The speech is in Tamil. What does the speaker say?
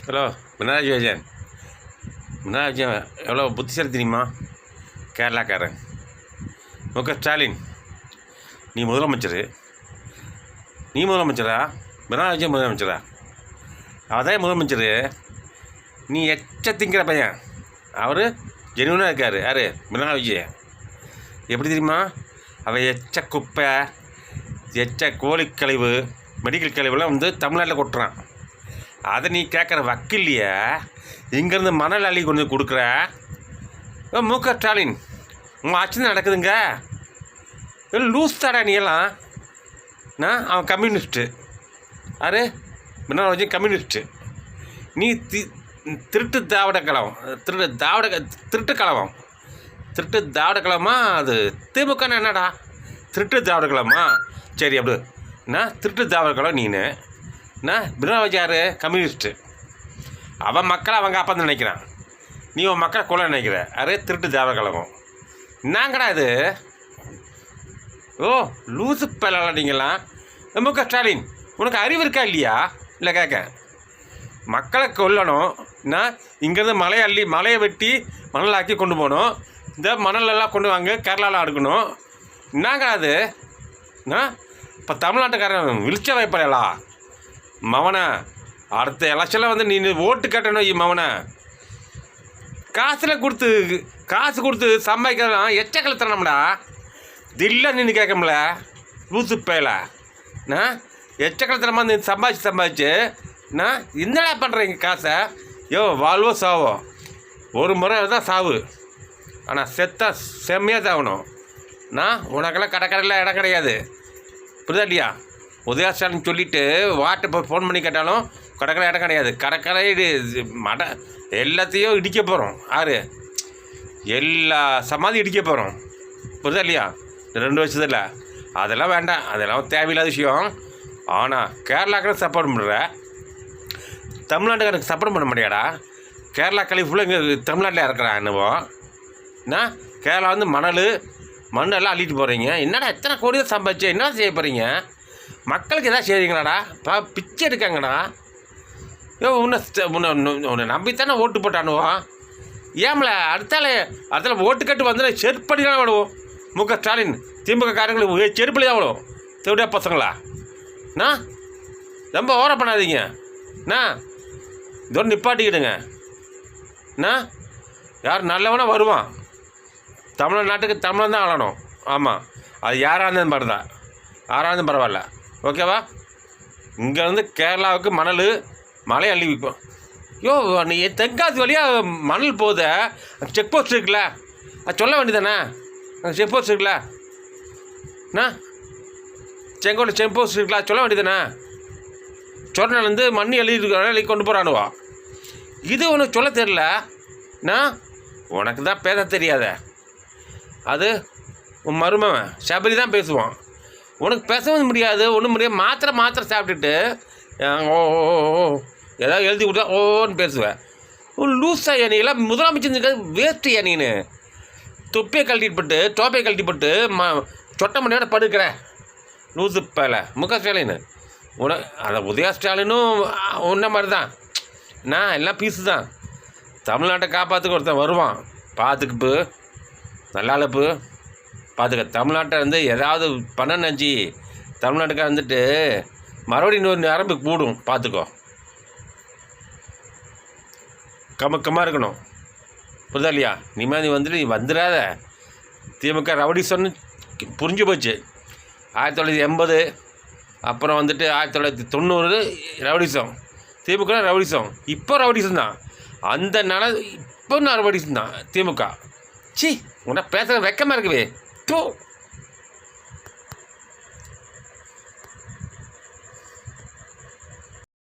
ஹலோ பினராயி விஜயன். பினராயி விஜயன் எவ்வளோ புத்திசாலி தெரியுமா? கேரளாக்காரன் ஸ்டாலின். நீ முதலமைச்சரா? பினராயி விஜயன் முதலமைச்சரா? அவதான் முதலமைச்சர். நீ எச்ச திங்கிற பையன். அவர் ஜெனுவனாக இருக்கார். யார்? பினராயி விஜயன். எப்படி தெரியுமா? அவன் எச்ச குப்பை, எச்ச கோழிக்கழிவு, மெடிக்கல் கழிவுலாம் தமிழ்நாட்டில் கொட்டுறான். அதை நீ கேட்குற வக்கில்லையே. இங்கேருந்து மணல் அள்ளி கொண்டு கொடுக்குற ஸ்டாலின். உங்கள் ஆட்சி நடக்குதுங்க. லூஸ் தாடா நீ எல்லாம். அவன் கம்யூனிஸ்ட்டு. யார்? பினராயி விஜயன் கம்யூனிஸ்ட்டு. நீ திருட்டு திராவிட கழகம், திருட்டு திராவிட அது திமுகன்னு என்னடா? திருட்டு திராவிட கழகமா? சரி, அப்படி திருட்டு திராவிட கழகம் நீனு. பினராயி விஜயன் யார்? கம்யூனிஸ்ட்டு. அவன் மக்களை அவங்க அப்பா தான் நினைக்கிறான். நீ உன் மக்களை கொள்ள நினைக்கிற. யார்? திருட்டு திராவிட கழகம். என்னங்கடா இது? லூசு பேலாம் நீங்களாம். ஸ்டாலின், உனக்கு அறிவு இருக்கா இல்லையா? இல்லை கேட்க. மக்களை கொல்லணும். இங்கேருந்து மலையை வெட்டி மணலாக்கி கொண்டு போகணும். இந்த மணலெல்லாம் கொண்டு வாங்க கேரளாவில் அடுக்கணும். என்னங்கடா அது? இப்போ தமிழ்நாட்டுக்காரன் விழிச்ச வைப்படலா மவனை? அடுத்த எலெக்ஷனில் நீ ஓட்டு கட்டணும் மவனை. காசு கொடுத்து சம்பாதிக்கலாம். எச்சக்கலத்தனம்டா. தில்ல நின்று கேட்கல. லூசு பேல எச்சக்கலத்தனமாக நீ சம்பாதிச்சு என்னடா பண்ணுறீங்க காசை? வாழ்வோ சாவோ, ஒரு முறை தான் சாவு. ஆனால் செத்தா செம்மையாக சாகணும். உனக்கெல்லாம் கடையில் இடம் கிடையாது. புரியுதா இல்லையா? உதயஸ்டாலின் சொல்லிவிட்டு வாட்டை ஃபோன் பண்ணி கேட்டாலும் கடற்கரை இடம் கிடையாது. கடற்கரை எல்லாத்தையும் இடிக்க போகிறோம். யார்? எல்லா சமாதி இடிக்க போகிறோம். புரியுதா இல்லையா? 2 வருஷத்தில். அதெல்லாம் வேண்டாம். அதெல்லாம் தேவையில்லாத விஷயம். ஆனால் கேரளாக்காரன் சப்போர்ட் பண்ணுற, தமிழ்நாட்டுக்காரனுக்கு சப்போர்ட் பண்ண முடியாடா? கேரளா கழிவு ஃபுல்லாக இங்கே தமிழ்நாட்டில் இறக்குறான். என்னவோ கேரளா மண்ணெல்லாம் அள்ளிட்டு போகிறீங்க. என்னடா எத்தனை கோடி தான் சம்பாதிச்சு என்ன செய்ய போகிறீங்க? மக்களுக்கு எதாவது செய்கிறீங்களாடா? பிச்சை எடுக்காங்கடா. உன்னை நம்பித்தானே ஓட்டு போட்டானுவோம். ஏம்ல அடுத்தால ஓட்டு கட்டு வந்து செருப்படி தான் விடுவோம். ஸ்டாலின் திமுக காரங்களுக்கு செருப்படி தான் விடுவோம். தேவையா பசங்களா? ரொம்ப ஓரம் பண்ணாதீங்க. இதோடு நிப்பாட்டிக்கிடுங்க. யார் நல்லவனா வருவான். தமிழ்நாட்டுக்கு தமிழன் தான் ஆளணும். ஆமாம், அது யாராக இருந்தாலும் மாதிரி தான். யாராக இருந்தாலும் பரவாயில்ல. ஓகேவா? இங்கேருந்து கேரளாவுக்கு மலை அள்ளி விற்போம். நீ தென்காசி வழியாக மணல் போகுத செக் போஸ்ட் இருக்குல்ல, அது சொல்ல வேண்டியதானே? அந்த செக் போஸ்ட் இருக்குல்ல, செங்கோட்டை செக் போஸ்ட் இருக்குல்ல, அது சொல்ல வேண்டியதானே? சொன்னாலேருந்து மண்ணி அள்ளி கொண்டு போகிறானுவா. இது உனக்கு சொல்ல தெரியல. உனக்கு தான் பேச தெரியாத. அது உன் மருமவன் சபரி தான் பேசுவான். உனக்கு பேசவும் முடியாது, ஒன்றும் முடியாது. மாத்திரை சாப்பிட்டுட்டு ஏதாவது எழுதி கொடுத்தா ஓன்னு பேசுவேன். லூஸா நீலாம் முதலமைச்சர் வேஸ்ட்டு. நீனு தொப்பியை கழட்டிப்பட்டு சொட்ட மணியோட படுக்கிற லூசு பேல ஸ்டாலின். அந்த உதயா ஸ்டாலினும் உன்ன மாதிரி தான். எல்லாம் பீஸு தான். தமிழ்நாட்டை காப்பாற்றுக்க ஒருத்தன் வருவான். பார்த்துக்குப்பு நல்லா அழப்பு பார்த்துக்க. தமிழ்நாட்டை ஏதாவது பண்ண நினச்சி தமிழ்நாட்டுக்காக மறுபடியும் இன்னொரு நரம்பு கூடும். பார்த்துக்கோ. கமக்கமாக இருக்கணும். புரிதா இல்லையா? நீ வந்துடாத. திமுக ரவுடி சொன்னு புரிஞ்சு போச்சு. 1980 அப்புறம் 1990 ரவுடிசம். திமுக ரவுடிசம். இப்போ ரவுடிசம் தான். அந்த இப்போ ரவுடிசம் தான் திமுக. சி உன்னை பேசுகிற வெக்கமாக இருக்குவே.